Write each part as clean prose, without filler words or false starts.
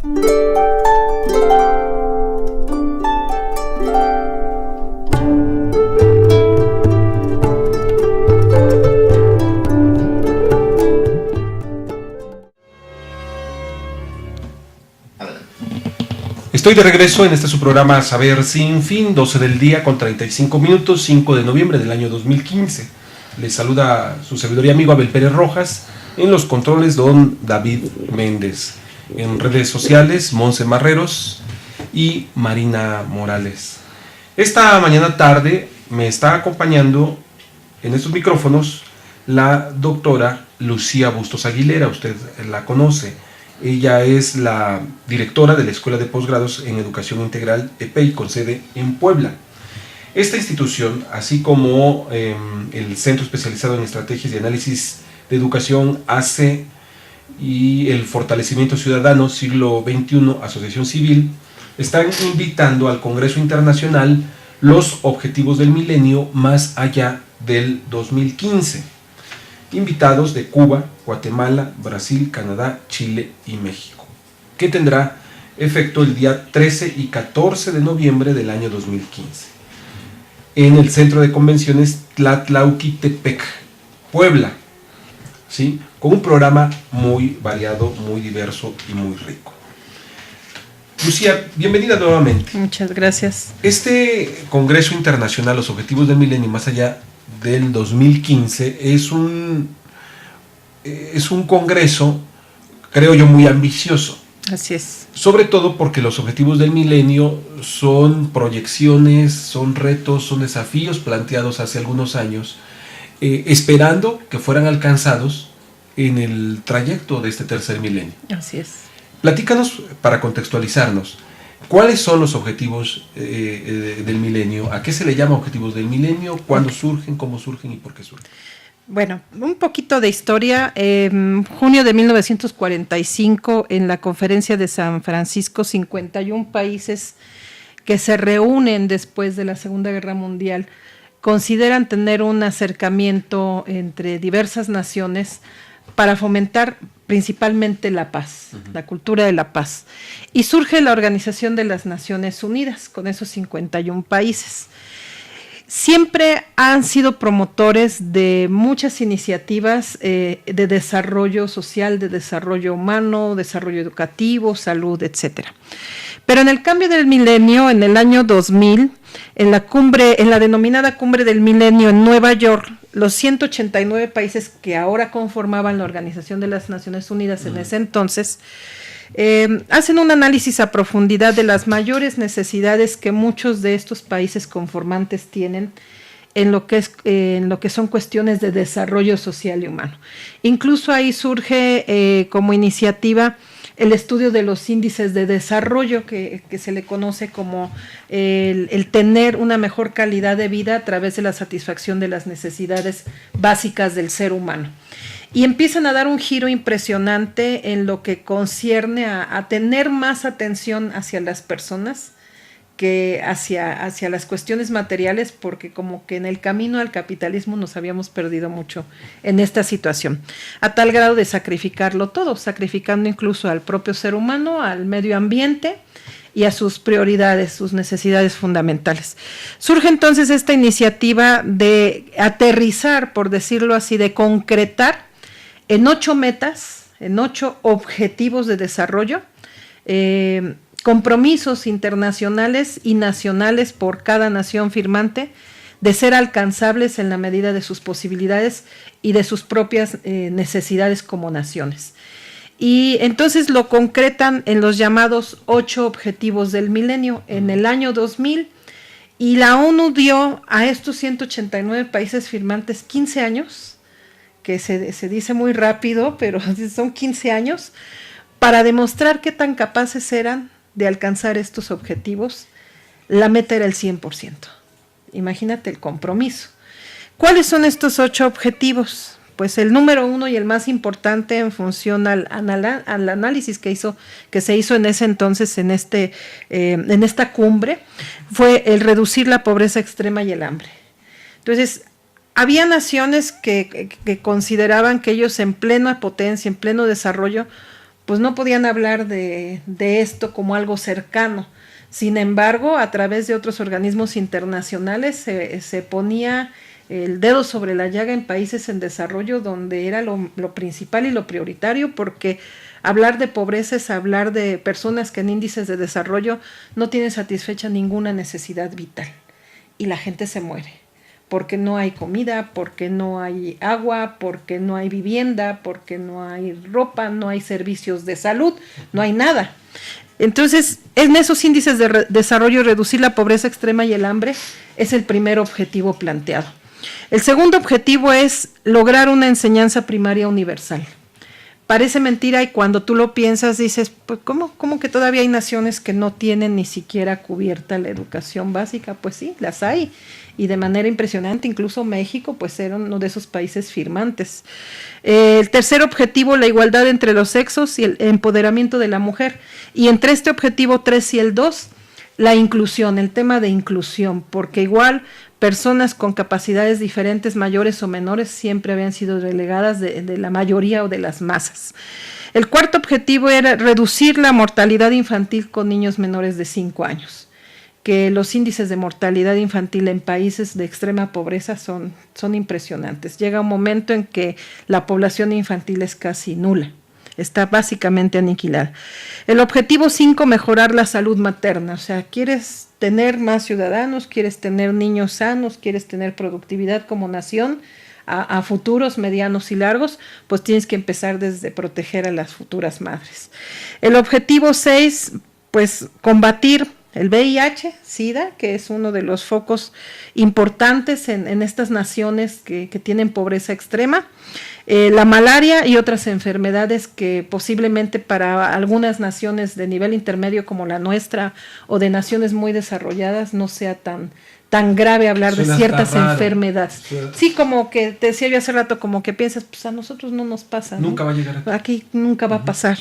Estoy de regreso en este su programa Saber Sin Fin, 12 del día con 35 minutos, 5 de noviembre del año 2015. Les saluda su servidor y amigo Abel Pérez Rojas, en los controles don David Méndez, en redes sociales Monse Marreros y Marina Morales. Esta mañana tarde me está acompañando en estos micrófonos la doctora Lucía Bustos Aguilera, usted la conoce. Ella es la directora de la Escuela de Posgrados en Educación Integral EPEI, con sede en Puebla. Esta institución, así como el Centro Especializado en Estrategias y Análisis de Educación ACE y el Fortalecimiento Ciudadano Siglo XXI Asociación Civil, están invitando al Congreso Internacional los Objetivos del Milenio más allá del 2015. Invitados de Cuba, Guatemala, Brasil, Canadá, Chile y México, que tendrá efecto el día 13 y 14 de noviembre del año 2015, en el Centro de Convenciones Tlatlauquitepec, Puebla, ¿sí? Con un programa muy variado, muy diverso y muy rico. Lucía, bienvenida nuevamente. Muchas gracias. Este Congreso Internacional, los Objetivos del Milenio más allá del 2015, es un congreso, creo yo, muy ambicioso. Así es. Sobre todo porque los objetivos del milenio son proyecciones, son retos, son desafíos planteados hace algunos años, esperando que fueran alcanzados en el trayecto de este tercer milenio. Así es. Platícanos, para contextualizarnos, ¿cuáles son los objetivos del milenio? ¿A qué se le llama objetivos del milenio? ¿Cuándo surgen? ¿Cómo surgen? ¿Y por qué surgen? Bueno, un poquito de historia. En junio de 1945, en la Conferencia de San Francisco, 51 países que se reúnen después de la Segunda Guerra Mundial consideran tener un acercamiento entre diversas naciones para fomentar principalmente la paz, la cultura de la paz. Y surge la Organización de las Naciones Unidas con esos 51 países. Siempre han sido promotores de muchas iniciativas de desarrollo social, de desarrollo humano, desarrollo educativo, salud, etcétera. Pero en el cambio del milenio, en el año 2000, en la denominada Cumbre del Milenio en Nueva York, los 189 países que ahora conformaban la Organización de las Naciones Unidas en ese entonces, hacen un análisis a profundidad de las mayores necesidades que muchos de estos países conformantes tienen en lo que son cuestiones de desarrollo social y humano. Incluso ahí surge como iniciativa el estudio de los índices de desarrollo, que se le conoce como el tener una mejor calidad de vida a través de la satisfacción de las necesidades básicas del ser humano. Y empiezan a dar un giro impresionante en lo que concierne a tener más atención hacia las personas que hacia las cuestiones materiales, porque como que en el camino al capitalismo nos habíamos perdido mucho en esta situación, a tal grado de sacrificarlo todo, sacrificando incluso al propio ser humano, al medio ambiente y a sus prioridades, sus necesidades fundamentales. Surge entonces esta iniciativa de aterrizar, por decirlo así, de concretar en 8 metas, en 8 objetivos de desarrollo, compromisos internacionales y nacionales por cada nación firmante, de ser alcanzables en la medida de sus posibilidades y de sus propias necesidades como naciones. Y entonces lo concretan en los llamados 8 objetivos del milenio en el año 2000, y la ONU dio a estos 189 países firmantes 15 años, que se dice muy rápido, pero son 15 años, para demostrar qué tan capaces eran de alcanzar estos objetivos. La meta era el 100%. Imagínate el compromiso. ¿Cuáles son estos 8 objetivos? Pues el número 1 y el más importante en función al análisis que se hizo en ese entonces, en esta cumbre, fue el reducir la pobreza extrema y el hambre. Entonces, había naciones que consideraban que ellos en plena potencia, en pleno desarrollo, pues no podían hablar de esto como algo cercano. Sin embargo, a través de otros organismos internacionales se ponía el dedo sobre la llaga en países en desarrollo donde era lo principal y lo prioritario, porque hablar de pobreza es hablar de personas que en índices de desarrollo no tienen satisfecha ninguna necesidad vital y la gente se muere porque no hay comida, porque no hay agua, porque no hay vivienda, porque no hay ropa, no hay servicios de salud, no hay nada. Entonces, en esos índices de desarrollo, reducir la pobreza extrema y el hambre es el primer objetivo planteado. El segundo objetivo es lograr una enseñanza primaria universal. Parece mentira y cuando tú lo piensas dices, pues ¿cómo que todavía hay naciones que no tienen ni siquiera cubierta la educación básica? Pues sí, las hay, y de manera impresionante, incluso México pues era uno de esos países firmantes. El tercer objetivo, la igualdad entre los sexos y el empoderamiento de la mujer, y entre este objetivo 3 y el 2, la inclusión, el tema de inclusión, porque igual personas con capacidades diferentes, mayores o menores, siempre habían sido relegadas de la mayoría o de las masas. El cuarto objetivo era reducir la mortalidad infantil con niños menores de 5 años, que los índices de mortalidad infantil en países de extrema pobreza son impresionantes. Llega un momento en que la población infantil es casi nula. Está básicamente aniquilada. El objetivo 5, mejorar la salud materna. O sea, quieres tener más ciudadanos, quieres tener niños sanos, quieres tener productividad como nación a futuros medianos y largos, pues tienes que empezar desde proteger a las futuras madres. El objetivo 6, pues combatir el VIH, SIDA, que es uno de los focos importantes en estas naciones que tienen pobreza extrema, la malaria y otras enfermedades que posiblemente para algunas naciones de nivel intermedio como la nuestra o de naciones muy desarrolladas no sea tan grave hablar de ciertas enfermedades. Sí, como que te decía yo hace rato, como que piensas, pues a nosotros no nos pasa. Nunca va a llegar aquí nunca va a pasar.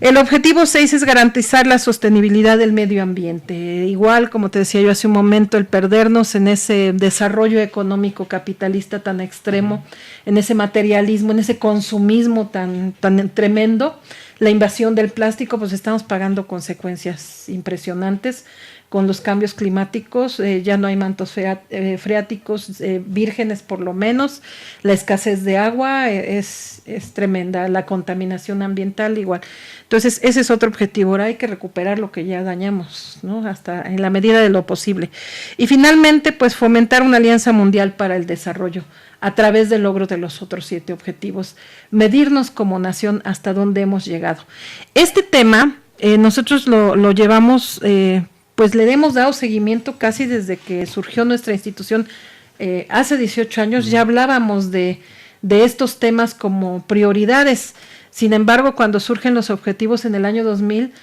El objetivo 6 es garantizar la sostenibilidad del medio ambiente. Igual, como te decía yo hace un momento, el perdernos en ese desarrollo económico capitalista tan extremo, en ese materialismo, en ese consumismo tan tremendo, la invasión del plástico, pues estamos pagando consecuencias impresionantes con los cambios climáticos. Ya no hay mantos freáticos vírgenes por lo menos, la escasez de agua es tremenda, la contaminación ambiental igual. Entonces ese es otro objetivo, ahora hay que recuperar lo que ya dañamos, ¿no? Hasta en la medida de lo posible. Y finalmente, pues fomentar una alianza mundial para el desarrollo a través del logro de los otros 7 objetivos, medirnos como nación hasta dónde hemos llegado. Este tema nosotros lo llevamos, pues le hemos dado seguimiento casi desde que surgió nuestra institución hace 18 años, ya hablábamos de estos temas como prioridades. Sin embargo, cuando surgen los objetivos en el año 2000,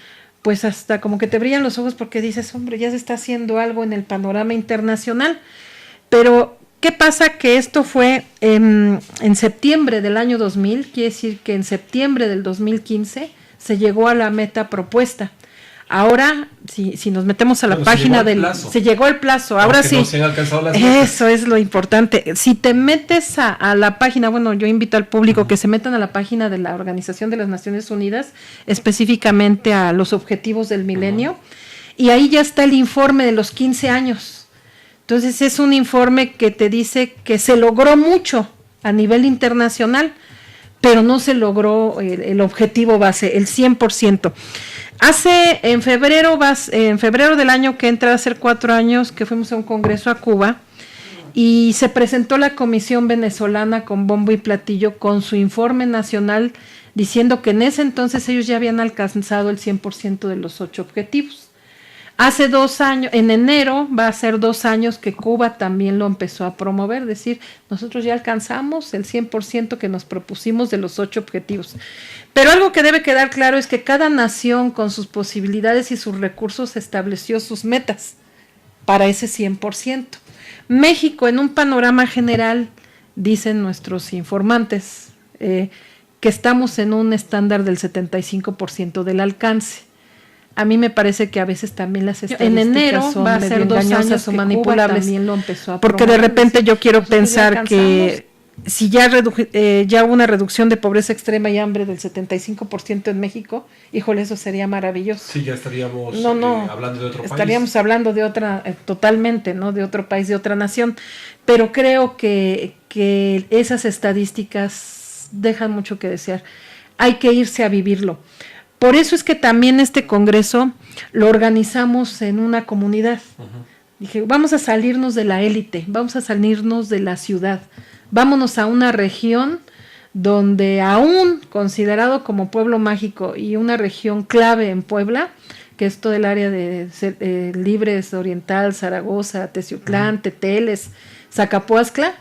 pues hasta como que te brillan los ojos porque dices, hombre, ya se está haciendo algo en el panorama internacional. Pero, ¿qué pasa? Que esto fue en septiembre del año 2000, quiere decir que en septiembre del 2015 se llegó a la meta propuesta. Ahora, si nos metemos a la página se llegó el plazo, ahora sí, no se han alcanzado las metas. Eso es lo importante. Si te metes a la página, bueno, yo invito al público que se metan a la página de la Organización de las Naciones Unidas, específicamente a los objetivos del milenio, y ahí ya está el informe de los 15 años. Entonces es un informe que te dice que se logró mucho a nivel internacional, pero no se logró el objetivo base, el 100%. En febrero del año que entra, a ser 4 años que fuimos a un congreso a Cuba y se presentó la Comisión Venezolana con bombo y platillo con su informe nacional diciendo que en ese entonces ellos ya habían alcanzado el 100% de los 8 objetivos. Hace 2 años, en enero va a ser 2 años que Cuba también lo empezó a promover, decir, nosotros ya alcanzamos el 100% que nos propusimos de los 8 objetivos. Pero algo que debe quedar claro es que cada nación con sus posibilidades y sus recursos estableció sus metas para ese 100%. México, en un panorama general, dicen nuestros informantes, que estamos en un estándar del 75% del alcance. A mí me parece que a veces también las estadísticas en enero son va a ser 2 años o manipulables, también lo empezó a porque de repente yo quiero pensar que si ya hubo una reducción de pobreza extrema y hambre del 75% en México, híjole, eso sería maravilloso. Sí, ya estaríamos hablando de otro país. Estaríamos hablando de otra, totalmente, ¿no? De otro país, de otra nación. Pero creo que esas estadísticas dejan mucho que desear. Hay que irse a vivirlo. Por eso es que también este congreso lo organizamos en una comunidad. Uh-huh. Dije, vamos a salirnos de la élite, vamos a salirnos de la ciudad. Vámonos a una región donde aún considerado como pueblo mágico y una región clave en Puebla, que es todo el área de Libres, Oriental, Zaragoza, Teciutlán, Teteles, Zacapuazcla,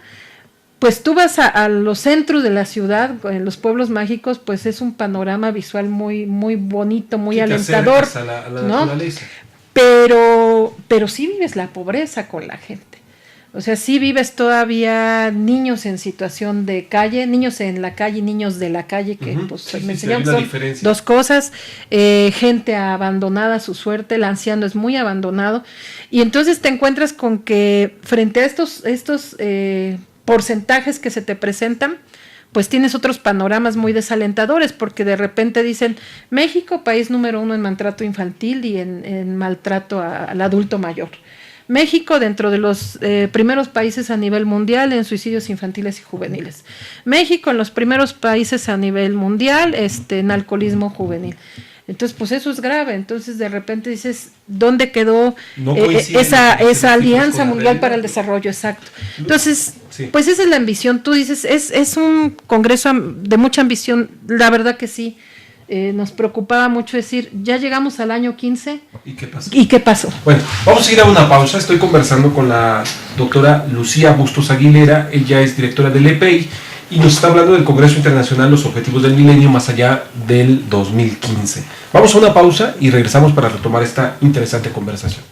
pues tú vas a los centros de la ciudad, en los pueblos mágicos, pues es un panorama visual muy, muy bonito, muy alentador, a la ¿no? Naturaleza. Pero sí vives la pobreza con la gente. O sea, sí vives todavía niños en situación de calle, niños en la calle, niños de la calle, que pues me enseñaron son dos cosas, gente abandonada a su suerte, el anciano es muy abandonado, y entonces te encuentras con que frente a estos porcentajes que se te presentan, pues tienes otros panoramas muy desalentadores, porque de repente dicen, México, país número 1 en maltrato infantil y en maltrato al adulto mayor. México dentro de los primeros países a nivel mundial en suicidios infantiles y juveniles. México en los primeros países a nivel mundial en alcoholismo juvenil. Entonces, pues eso es grave. Entonces, de repente dices, ¿dónde quedó esa Alianza Mundial para el Desarrollo? Exacto. Entonces, sí, pues esa es la ambición. Tú dices, es un congreso de mucha ambición. La verdad que sí. Nos preocupaba mucho decir, ya llegamos al año 15. ¿Y qué pasó? Bueno, vamos a ir a una pausa. Estoy conversando con la doctora Lucía Bustos Aguilera. Ella es directora del EPEI y nos está hablando del Congreso Internacional Los Objetivos del Milenio más allá del 2015. Vamos a una pausa y regresamos para retomar esta interesante conversación.